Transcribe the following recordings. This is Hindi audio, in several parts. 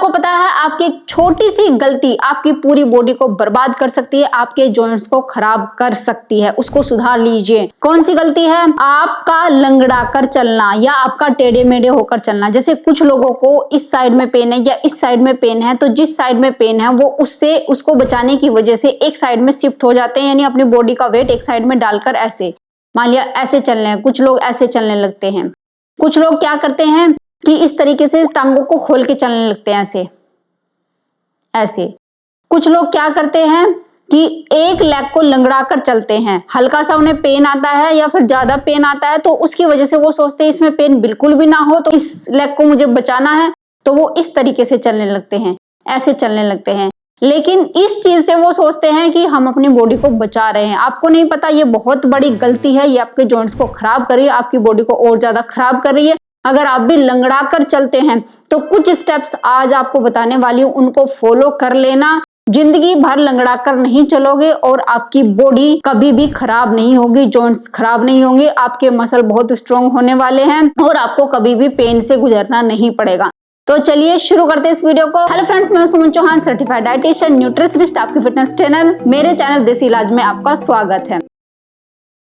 आपको पता है आपकी एक छोटी सी गलती आपकी पूरी बॉडी को बर्बाद कर सकती है, आपके जॉइंट्स को खराब कर सकती है। उसको सुधार लीजिए। कौन सी गलती है? आपका लंगड़ा कर चलना या आपका टेढ़े मेढ़े होकर चलना। जैसे कुछ लोगों को इस साइड में पेन है या इस साइड में पेन है, तो जिस साइड में पेन है वो उसको बचाने की वजह से एक साइड में शिफ्ट हो जाते हैं, यानी अपनी बॉडी का वेट एक साइड में डालकर ऐसे, मान लिया ऐसे चलने हैं। कुछ लोग ऐसे चलने लगते हैं। कुछ लोग क्या करते हैं कि इस तरीके से टांगों को खोल के चलने लगते हैं, ऐसे ऐसे। कुछ लोग क्या करते हैं कि एक लेग को लंगड़ा कर चलते हैं। हल्का सा उन्हें पेन आता है या फिर ज्यादा पेन आता है तो उसकी वजह से वो सोचते हैं इसमें पेन बिल्कुल भी ना हो, तो इस लेग को मुझे बचाना है, तो वो इस तरीके से चलने लगते हैं, ऐसे चलने लगते हैं। लेकिन इस चीज से वो सोचते हैं कि हम अपनी बॉडी को बचा रहे हैं। आपको नहीं पता ये बहुत बड़ी गलती है, ये आपके जॉइंट्स को खराब कर रही है, आपकी बॉडी को और ज्यादा खराब कर रही है। अगर आप भी लंगड़ा कर चलते हैं तो कुछ स्टेप्स आज आपको बताने वाली हूं, उनको फॉलो कर लेना। जिंदगी भर लंगड़ा कर नहीं चलोगे और आपकी बॉडी कभी भी खराब नहीं होगी, जॉइंट्स खराब नहीं होंगे, आपके मसल बहुत स्ट्रांग होने वाले हैं और आपको कभी भी पेन से गुजरना नहीं पड़ेगा। तो चलिए शुरू करते हैं इस वीडियो को। हेलो फ्रेंड्स, मैं सुमन चौहान, सर्टिफाइड डाइटिशियन, न्यूट्रिशनिस्ट, आपकी फिटनेस ट्रेनर। मेरे चैनल देसी इलाज में आपका स्वागत है।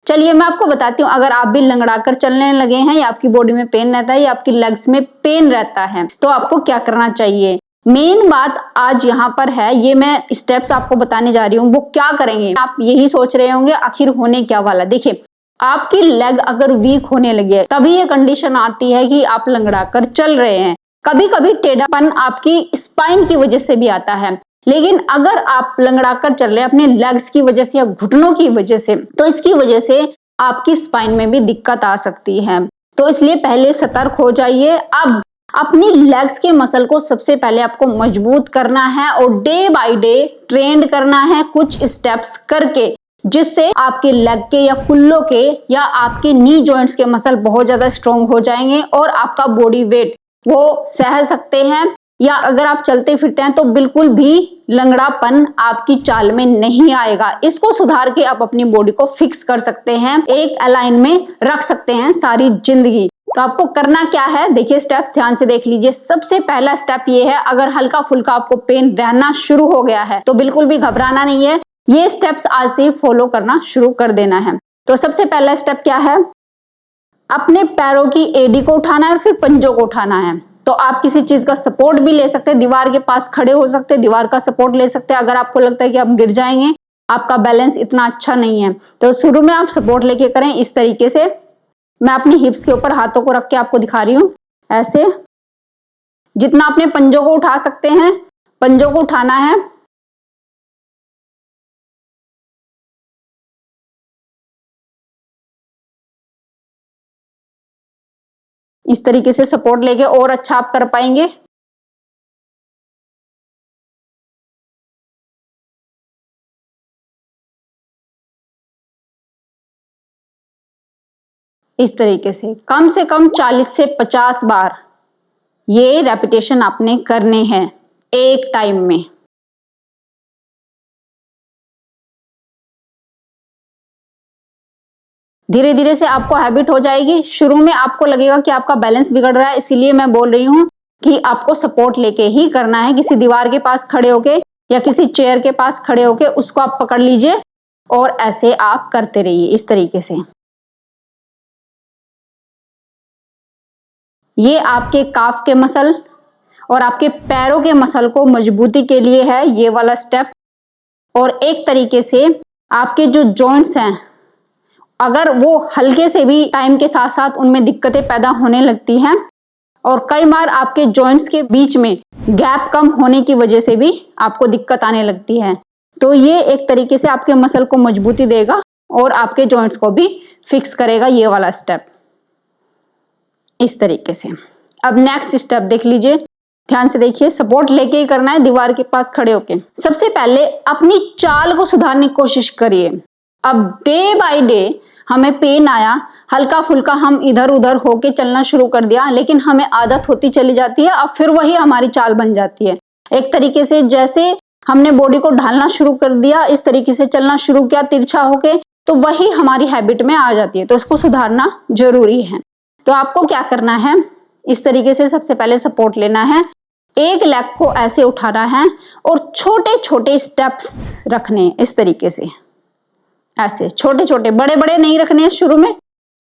चलिए मैं आपको बताती हूँ, अगर आप भी लंगड़ा कर चलने लगे हैं या आपकी बॉडी में पेन रहता है या आपकी लेग्स में पेन रहता है तो आपको क्या करना चाहिए। मेन बात आज यहाँ पर है, ये मैं स्टेप्स आपको बताने जा रही हूँ। वो क्या करेंगे आप यही सोच रहे होंगे, आखिर होने क्या वाला। देखिए, आपकी लेग अगर वीक होने लगे तभी ये कंडीशन आती है कि आप लंगड़ा कर चल रहे हैं। कभी कभी टेढ़ापन आपकी स्पाइन की वजह से भी आता है, लेकिन अगर आप लंगड़ा कर चल रहे हैं अपने लेग्स की वजह से या घुटनों की वजह से, तो इसकी वजह से आपकी स्पाइन में भी दिक्कत आ सकती है। तो इसलिए पहले सतर्क हो जाइए। अब अपनी लेग्स के मसल को सबसे पहले आपको मजबूत करना है और डे बाय डे ट्रेंड करना है कुछ स्टेप्स करके, जिससे आपके लेग के या कुल्लों के या आपके नी जॉइंट्स के मसल बहुत ज्यादा स्ट्रॉन्ग हो जाएंगे और आपका बॉडी वेट वो सह सकते हैं। या अगर आप चलते फिरते हैं तो बिल्कुल भी लंगड़ापन आपकी चाल में नहीं आएगा। इसको सुधार के आप अपनी बॉडी को फिक्स कर सकते हैं, एक अलाइन में रख सकते हैं सारी जिंदगी। तो आपको करना क्या है, देखिए स्टेप ध्यान से देख लीजिए। सबसे पहला स्टेप ये है, अगर हल्का फुल्का आपको पेन रहना शुरू हो गया है तो बिल्कुल भी घबराना नहीं है, ये स्टेप्स आज से फॉलो करना शुरू कर देना है। तो सबसे पहला स्टेप क्या है, अपने पैरों की एड़ी को उठाना है और फिर पंजों को उठाना है। तो आप किसी चीज का सपोर्ट भी ले सकते हैं, दीवार के पास खड़े हो सकते हैं, दीवार का सपोर्ट ले सकते हैं। अगर आपको लगता है कि आप गिर जाएंगे, आपका बैलेंस इतना अच्छा नहीं है, तो शुरू में आप सपोर्ट लेके करें इस तरीके से। मैं अपनी हिप्स के ऊपर हाथों को रख के आपको दिखा रही हूँ, ऐसे। जितना अपने पंजों को उठा सकते हैं, पंजों को उठाना है। इस तरीके से सपोर्ट लेके और अच्छा आप कर पाएंगे। इस तरीके से कम 40 से 50 बार ये रेपिटेशन आपने करने हैं एक टाइम में। धीरे धीरे से आपको हैबिट हो जाएगी। शुरू में आपको लगेगा कि आपका बैलेंस बिगड़ रहा है, इसीलिए मैं बोल रही हूँ कि आपको सपोर्ट लेके ही करना है। किसी दीवार के पास खड़े होके या किसी चेयर के पास खड़े होके उसको आप पकड़ लीजिए और ऐसे आप करते रहिए इस तरीके से। ये आपके काफ के मसल और आपके पैरों के मसल को मजबूती के लिए है ये वाला स्टेप। और एक तरीके से आपके जो जॉइंट्स हैं, अगर वो हल्के से भी टाइम के साथ साथ उनमें दिक्कतें पैदा होने लगती हैं और कई बार आपके जॉइंट्स के बीच में गैप कम होने की वजह से भी आपको दिक्कत आने लगती है, तो ये एक तरीके से आपके मसल को मजबूती देगा और आपके जॉइंट्स को भी फिक्स करेगा ये वाला स्टेप, इस तरीके से। अब नेक्स्ट स्टेप देख लीजिए, ध्यान से देखिए। सपोर्ट लेके ही करना है दीवार के पास खड़े होके। सबसे पहले अपनी चाल को सुधारने की कोशिश करिए। अब डे बाय डे हमें पेन आया, हल्का फुल्का हम इधर उधर होके चलना शुरू कर दिया, लेकिन हमें आदत होती चली जाती है, अब फिर वही हमारी चाल बन जाती है। एक तरीके से जैसे हमने बॉडी को ढालना शुरू कर दिया, इस तरीके से चलना शुरू किया तिरछा होके, तो वही हमारी हैबिट में आ जाती है। तो इसको सुधारना जरूरी है। तो आपको क्या करना है, इस तरीके से सबसे पहले सपोर्ट लेना है। एक लेग को ऐसे उठाना है और छोटे छोटे स्टेप्स रखने हैं इस तरीके से, ऐसे छोटे छोटे, बड़े बड़े नहीं रखने हैं। शुरू में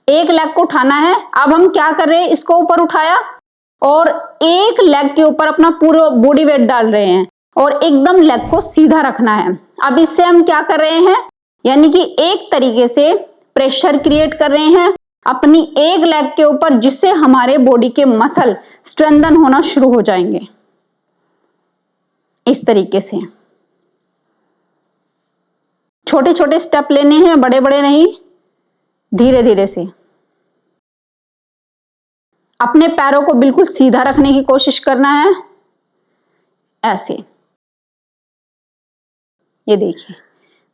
एक लेग को उठाना है। अब हम क्या कर रहे हैं, इसको ऊपर उठाया और एक लेग के ऊपर अपना पूरा बॉडी वेट डाल रहे हैं और एकदम लेग को सीधा रखना है। अब इससे हम क्या कर रहे हैं, यानी कि एक तरीके से प्रेशर क्रिएट कर रहे हैं अपनी एक लेग के ऊपर, जिससे हमारे बॉडी के मसल स्ट्रेंथन होना शुरू हो जाएंगे इस तरीके से। छोटे छोटे स्टेप लेने हैं, बड़े बड़े नहीं, धीरे धीरे से। अपने पैरों को बिल्कुल सीधा रखने की कोशिश करना है, ऐसे। ये देखिए,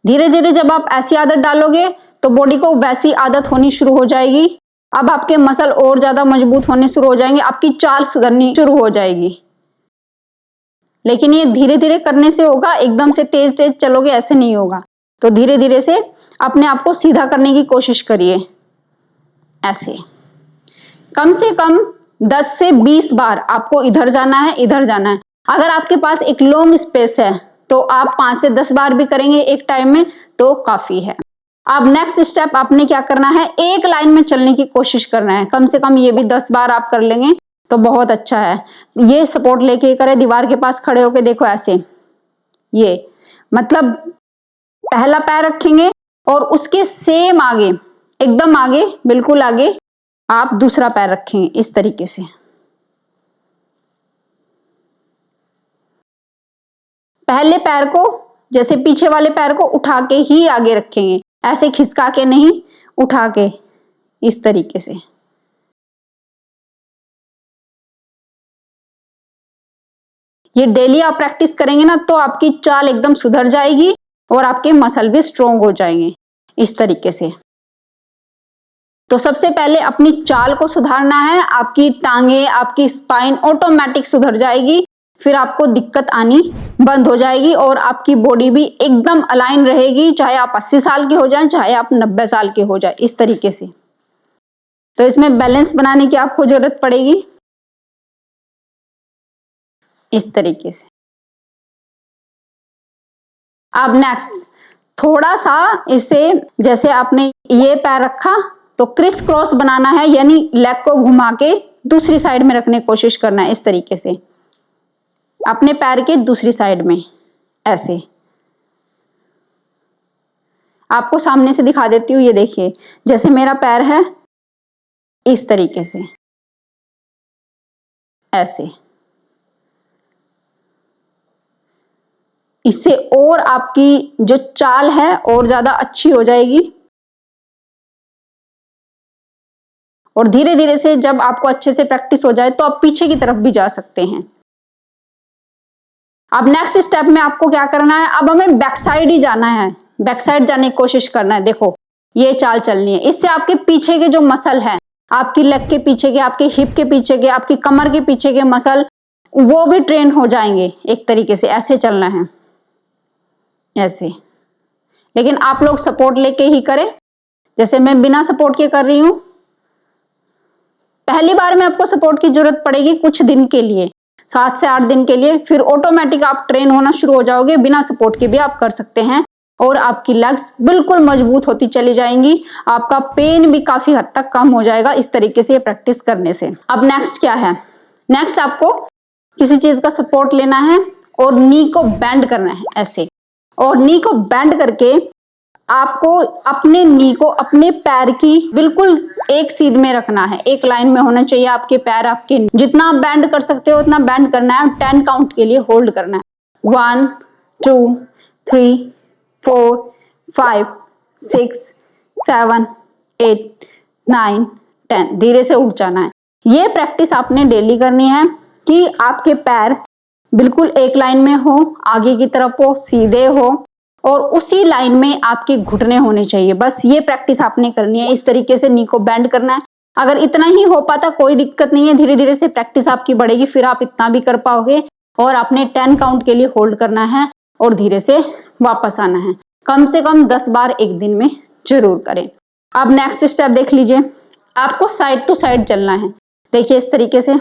धीरे धीरे जब आप ऐसी आदत डालोगे तो बॉडी को वैसी आदत होनी शुरू हो जाएगी। अब आपके मसल और ज्यादा मजबूत होने शुरू हो जाएंगे, आपकी चाल सुधरनी शुरू हो जाएगी। लेकिन ये धीरे धीरे करने से होगा, एकदम से तेज तेज चलोगे ऐसे नहीं होगा। तो धीरे धीरे से अपने आप को सीधा करने की कोशिश करिए, ऐसे। कम से कम 10 से 20 बार आपको इधर जाना है, इधर जाना है। अगर आपके पास एक लॉन्ग स्पेस है तो आप 5 से 10 बार भी करेंगे एक टाइम में तो काफी है। अब नेक्स्ट स्टेप आपने क्या करना है, एक लाइन में चलने की कोशिश करना है। कम से कम ये भी 10 बार आप कर लेंगे तो बहुत अच्छा है। ये सपोर्ट लेके करें, दीवार के पास खड़े होके देखो ऐसे। ये मतलब पहला पैर रखेंगे और उसके सेम आगे, एकदम आगे, बिल्कुल आगे आप दूसरा पैर रखेंगे इस तरीके से। पहले पैर को, जैसे पीछे वाले पैर को उठा के ही आगे रखेंगे, ऐसे खिसका के नहीं, उठा के इस तरीके से। ये डेली आप प्रैक्टिस करेंगे ना तो आपकी चाल एकदम सुधर जाएगी और आपके मसल भी स्ट्रोंग हो जाएंगे इस तरीके से। तो सबसे पहले अपनी चाल को सुधारना है, आपकी टांगे, आपकी स्पाइन ऑटोमेटिक सुधर जाएगी, फिर आपको दिक्कत आनी बंद हो जाएगी और आपकी बॉडी भी एकदम अलाइन रहेगी, चाहे आप 80 साल के हो जाएं, चाहे आप 90 साल के हो जाए इस तरीके से। तो इसमें बैलेंस बनाने की आपको जरूरत पड़ेगी इस तरीके से। अब नेक्स्ट थोड़ा सा इसे, जैसे आपने ये पैर रखा तो क्रिस क्रॉस बनाना है, यानी लेग को घुमा के दूसरी साइड में रखने की कोशिश करना है इस तरीके से, अपने पैर के दूसरी साइड में ऐसे। आपको सामने से दिखा देती हूँ, ये देखिए, जैसे मेरा पैर है इस तरीके से, ऐसे। इससे और आपकी जो चाल है और ज्यादा अच्छी हो जाएगी। और धीरे धीरे से जब आपको अच्छे से प्रैक्टिस हो जाए तो आप पीछे की तरफ भी जा सकते हैं। अब नेक्स्ट स्टेप में आपको क्या करना है, अब हमें बैक साइड ही जाना है, बैक साइड जाने की कोशिश करना है। देखो ये चाल चलनी है, इससे आपके पीछे के जो मसल है, आपकी लेग के पीछे के, आपके हिप के पीछे के, आपकी कमर के पीछे के मसल, वो भी ट्रेन हो जाएंगे एक तरीके से। ऐसे चलना है, ऐसे। लेकिन आप लोग सपोर्ट लेके ही करें, जैसे मैं बिना सपोर्ट के कर रही हूं। पहली बार में आपको सपोर्ट की जरूरत पड़ेगी कुछ दिन के लिए, 7 से 8 दिन के लिए, फिर ऑटोमेटिक आप ट्रेन होना शुरू हो जाओगे। बिना सपोर्ट के भी आप कर सकते हैं और आपकी लेग्स बिल्कुल मजबूत होती चली जाएंगी, आपका पेन भी काफी हद तक कम हो जाएगा इस तरीके से प्रैक्टिस करने से। अब नेक्स्ट क्या है, नेक्स्ट आपको किसी चीज का सपोर्ट लेना है और नी को बेंड करना है ऐसे। और नी को बेंड करके आपको अपने नी को अपने पैर की बिल्कुल एक सीध में रखना है, एक लाइन में होना चाहिए आपके पैर। आपके जितना आप बेंड कर सकते हो उतना बेंड करना है। 10 काउंट के लिए होल्ड करना है। 1 2 3 4 5 6 7 8 9 10। धीरे से उठ जाना है। ये प्रैक्टिस आपने डेली करनी है कि आपके पैर बिल्कुल एक लाइन में हो, आगे की तरफ हो, सीधे हो और उसी लाइन में आपके घुटने होने चाहिए। बस ये प्रैक्टिस आपने करनी है, इस तरीके से नी को बेंड करना है। अगर इतना ही हो पाता कोई दिक्कत नहीं है, धीरे धीरे से प्रैक्टिस आपकी बढ़ेगी, फिर आप इतना भी कर पाओगे। और आपने 10 काउंट के लिए होल्ड करना है और धीरे से वापस आना है। कम से कम 10 बार एक दिन में जरूर करें। अब नेक्स्ट स्टेप देख लीजिए, आपको साइड टू साइड चलना है। देखिए इस तरीके से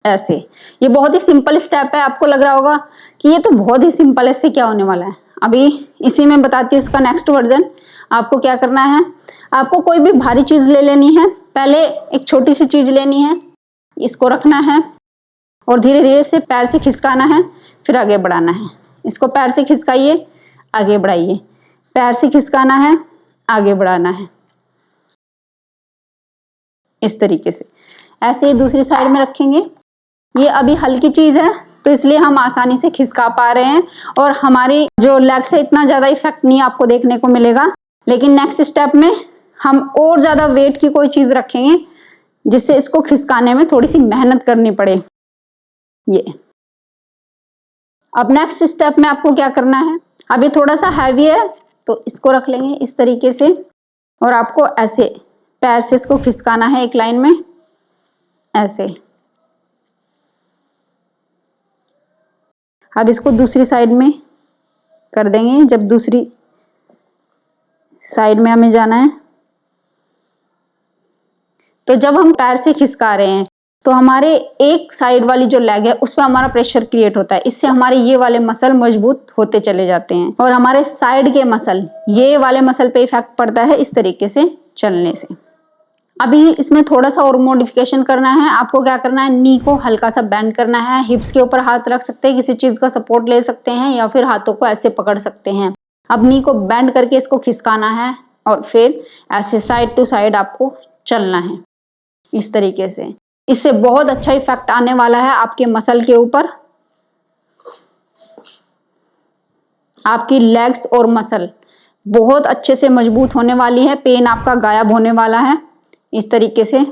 ऐसे। ये बहुत ही सिंपल स्टेप है। आपको लग रहा होगा कि ये तो बहुत ही सिंपल है, इससे क्या होने वाला है। अभी इसी में बताती हूँ इसका नेक्स्ट वर्जन। आपको क्या करना है, आपको कोई भी भारी चीज ले लेनी है। पहले एक छोटी सी चीज लेनी है, इसको रखना है और धीरे धीरे से पैर से खिसकाना है, फिर आगे बढ़ाना है। इसको पैर से खिसकाइए, आगे बढ़ाइए, पैर से खिसकाना है, आगे बढ़ाना है, इस तरीके से। ऐसे ही दूसरी साइड में रखेंगे। ये अभी हल्की चीज है तो इसलिए हम आसानी से खिसका पा रहे हैं और हमारी जो लेग से इतना ज्यादा इफेक्ट नहीं आपको देखने को मिलेगा। लेकिन नेक्स्ट स्टेप में हम और ज्यादा वेट की कोई चीज रखेंगे जिससे इसको खिसकाने में थोड़ी सी मेहनत करनी पड़े। ये अब नेक्स्ट स्टेप में आपको क्या करना है, अब ये थोड़ा सा हैवी है तो इसको रख लेंगे इस तरीके से और आपको ऐसे पैर से इसको खिसकाना है एक लाइन में, ऐसे। अब इसको दूसरी साइड में कर देंगे। जब दूसरी साइड में हमें जाना है तो जब हम पैर से खिसका रहे हैं तो हमारे एक साइड वाली जो लेग है उस पर हमारा प्रेशर क्रिएट होता है। इससे हमारे ये वाले मसल मजबूत होते चले जाते हैं और हमारे साइड के मसल, ये वाले मसल पे इफेक्ट पड़ता है इस तरीके से चलने से। अभी इसमें थोड़ा सा और मॉडिफिकेशन करना है। आपको क्या करना है, नी को हल्का सा बेंड करना है, हिप्स के ऊपर हाथ रख सकते हैं, किसी चीज का सपोर्ट ले सकते हैं या फिर हाथों को ऐसे पकड़ सकते हैं। अब नी को बेंड करके इसको खिसकाना है और फिर ऐसे साइड टू साइड आपको चलना है इस तरीके से। इससे बहुत अच्छा इफेक्ट आने वाला है आपके मसल के ऊपर। आपकी लेग्स और मसल बहुत अच्छे से मजबूत होने वाली है, पेन आपका गायब होने वाला है इस तरीके से।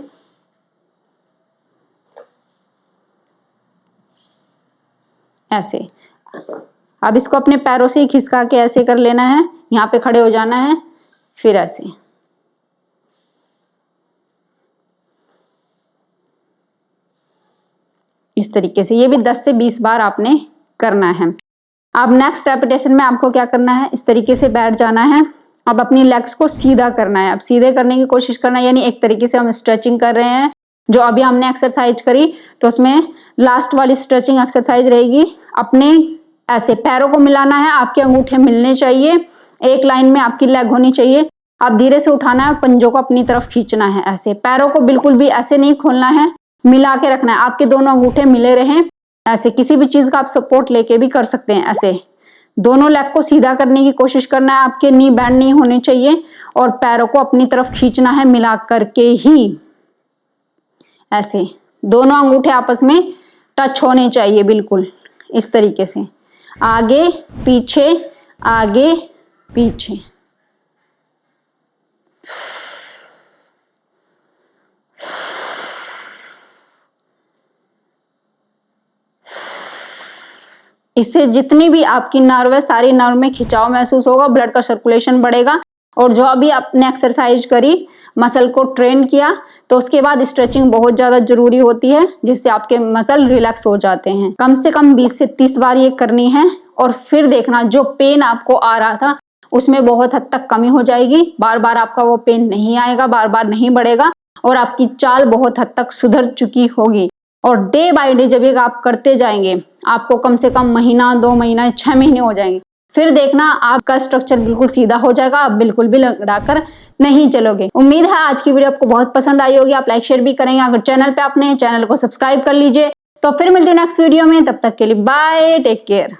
ऐसे अब इसको अपने पैरों से ही खिसका के ऐसे कर लेना है, यहाँ पे खड़े हो जाना है, फिर ऐसे। इस तरीके से ये भी 10 से 20 बार आपने करना है। अब नेक्स्ट रेपिटेशन में आपको क्या करना है, इस तरीके से बैठ जाना है। अब अपनी लेग्स को सीधा करना है। अब सीधे करने की कोशिश करना है, यानी एक तरीके से हम स्ट्रेचिंग कर रहे हैं। जो अभी हमने एक्सरसाइज करी तो उसमें लास्ट वाली स्ट्रेचिंग एक्सरसाइज रहेगी। अपने ऐसे पैरों को मिलाना है, आपके अंगूठे मिलने चाहिए, एक लाइन में आपकी लेग होनी चाहिए। अब धीरे से उठाना है, पंजों को अपनी तरफ खींचना है। ऐसे पैरों को बिल्कुल भी ऐसे नहीं खोलना है, मिला के रखना है, आपके दोनों अंगूठे मिले रहें। ऐसे किसी भी चीज का आप सपोर्ट लेके भी कर सकते हैं। ऐसे दोनों लेग को सीधा करने की कोशिश करना है, आपके नी बैंड नहीं होने चाहिए और पैरों को अपनी तरफ खींचना है मिला करके ही। ऐसे दोनों अंगूठे आपस में टच होने चाहिए बिल्कुल इस तरीके से, आगे पीछे आगे पीछे। इससे जितनी भी आपकी नर्व है सारी नर्व में खिंचाव महसूस होगा, ब्लड का सर्कुलेशन बढ़ेगा। और जो अभी आपने एक्सरसाइज करी, मसल को ट्रेन किया, तो उसके बाद स्ट्रेचिंग बहुत ज्यादा जरूरी होती है जिससे आपके मसल रिलैक्स हो जाते हैं। कम से कम 20 से 30 बार ये करनी है और फिर देखना जो पेन आपको आ रहा था उसमें बहुत हद तक कमी हो जाएगी। बार बार आपका वो पेन नहीं आएगा, बार बार नहीं बढ़ेगा और आपकी चाल बहुत हद तक सुधर चुकी होगी। और डे बाय डे जब ये आप करते जाएंगे, आपको कम से कम महीना, 2 महीना, 6 महीने हो जाएंगे, फिर देखना आपका स्ट्रक्चर बिल्कुल सीधा हो जाएगा, आप बिल्कुल भी लंगड़ाकर नहीं चलोगे। उम्मीद है आज की वीडियो आपको बहुत पसंद आई होगी। आप लाइक शेयर भी करेंगे। अगर चैनल पे आपने चैनल को सब्सक्राइब कर लीजिए। तो फिर मिलते हैं नेक्स्ट वीडियो में, तब तक के लिए बाय, टेक केयर।